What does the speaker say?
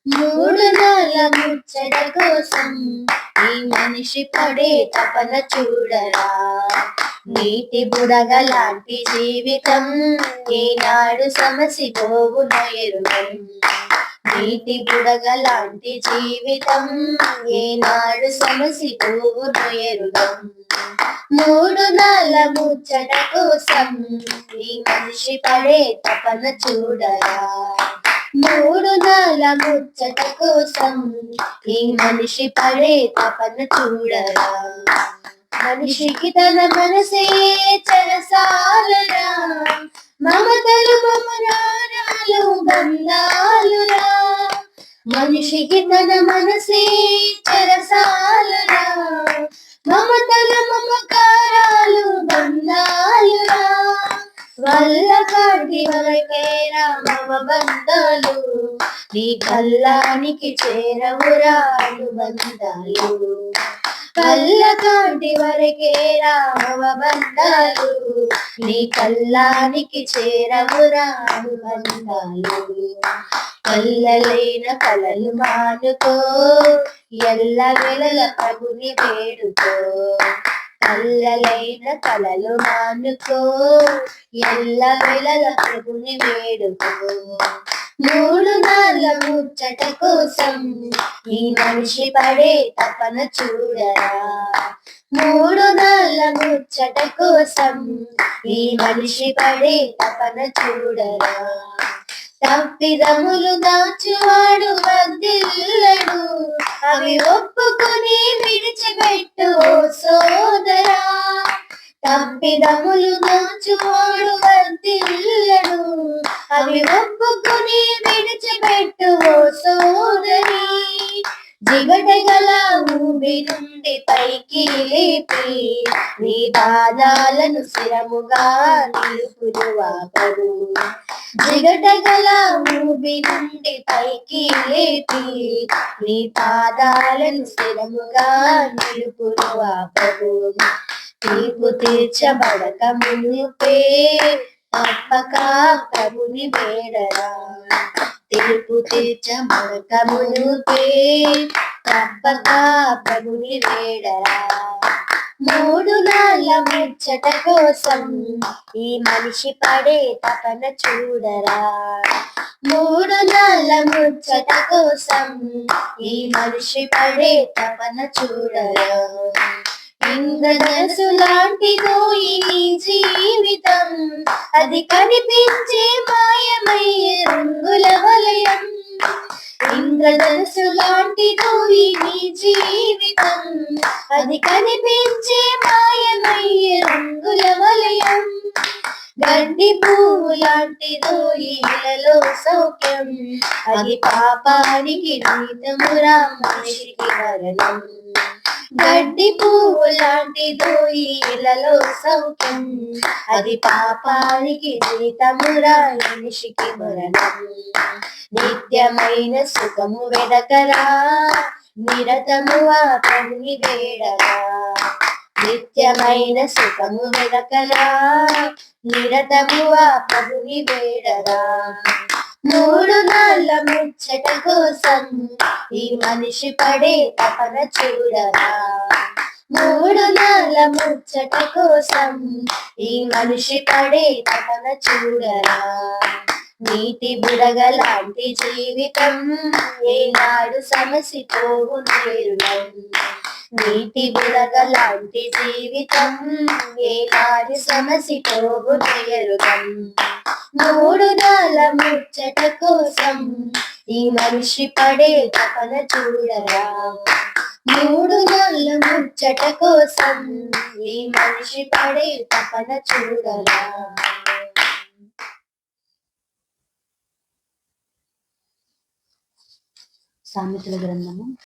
మూడు నాళ్ళ ముచ్చట కోసం ఈ మనిషి పడే తపన చూడరా. నీటి బుడగ లాంటి జీవితం ఈనాడు సమసిపోవున ఎరుగం. నీటి బుడగ లాంటి జీవితం ఈనాడు సమసిపోవున ఎరుగం. మూడు నాళ్ళ ముచ్చట కోసం ఈ మనిషి పడే తపన చూడరా. మూడు నాళ్ళ ముచ్చట కోసం ఈ మనిషి పడే తపన చూడరా. మనిషికి తన మనసే చెరసాలరా, మమతలు మమరారాలు బంధాలురా. మనిషికి తన మనసే చెరసాలరా, మమతలు మమకారాలు బంధాలురా. వల్ల కాటి వరకేరా మమ బంధాలు, నీ కల్లానికి చేరవురా అనుబంధాలు. వల్ల కాటి వరకేరా మమ బంధాలు, నీ కల్లానికి చేరవురా అనుబంధాలు. కల్లలైన కలలు మానుకో, ఎల్ల వెలల ప్రభుని వేడుకో. కల్లలైన కలలు మానుకో, ఎల్ల వెలల ప్రభుని వేడుకో. మూడు నాళ్ళ ముచ్చట కోసం ఈ మనిషి పడే తపన చూడరా. మూడు నాళ్ళ ముచ్చట కోసం ఈ మనిషి పడే తపన చూడరా. తప్పిదములు దాచువాడు వర్ధిల్లడు, అవి ఒప్పుకొని విడిచిపెట్టు ఓ సోదరా. తప్పిదములు దాచువాడు వర్ధిల్లడు, అవి ఒప్పుకొని విడిచిపెట్టు ఓ సోదరి. జిగటగల ఊబి నుండి పైకి లేపి నీ పాదాలను స్థిరముగా నిలుపును వాపరు. జిగటగల ఊబి నుండి పైకి లేపి నీ పాదాలను స్థిరముగా నిలుపును వాపరు. తీర్పు తీర్చబడక మునుపే తప్పక ప్రభుని వేడరా. తీర్పు తీర్చబడక మునుపే తప్పక ప్రభుని వేడరా. మూడు నాళ్ళ ముచ్చట కోసం ఈ మనిషి పడే తపన చూడరా. మూడు నాళ్ళ ముచ్చట కోసం ఈ మనిషి పడే తపన చూడరా. ఇంద్రధనుసు లాంటిదో ఈ జీవితం, అది కనిపించే మాయమయ్యే రంగుల వలయం. ఇంద్రధనుసు లాంటిదో ఈ జీవితం, అది కనిపించే మాయమయ్యే రంగుల వలయం. గడ్డి పువ్వు లాంటిదో ఈలలో సౌఖ్యం, అది పాపానికి జీతమురా మనిషికి మరణం. గడ్డి పువ్వు లాంటిదో ఈలలో సౌఖ్యం, అది పాపానికి జీతమురా మనిషికి మరణం. నిత్యమైన సుఖము వెదకరా, నిరతము ఆ ప్రభుని వేడరా. నిత్యమైన సుఖము వెదకరా, నిరతము ఆ ప్రభుని వేడరా. మూడు నాళ్ళ ముచ్చట కోసం ఈ మనిషి పడే తపన చూడరా. మూడు నాళ్ళ ముచ్చట కోసం ఈ మనిషి పడే తపన చూడరా. నీటి బుడగ లాంటి జీవితం ఏనాడు సమసిపోవు నేరుగం. నీటి బుడగ లాంటి జీవితం ఏనాడు సమసిపోవు నేరుగం. మూడు నాళ్ళ ముచ్చట కోసం ఈ మనిషి పడే తపన చూడరా. మూడు నాళ్ళ ముచ్చట కోసం ఈ మనిషి పడే తపన చూడరా. సామెతల గ్రంథము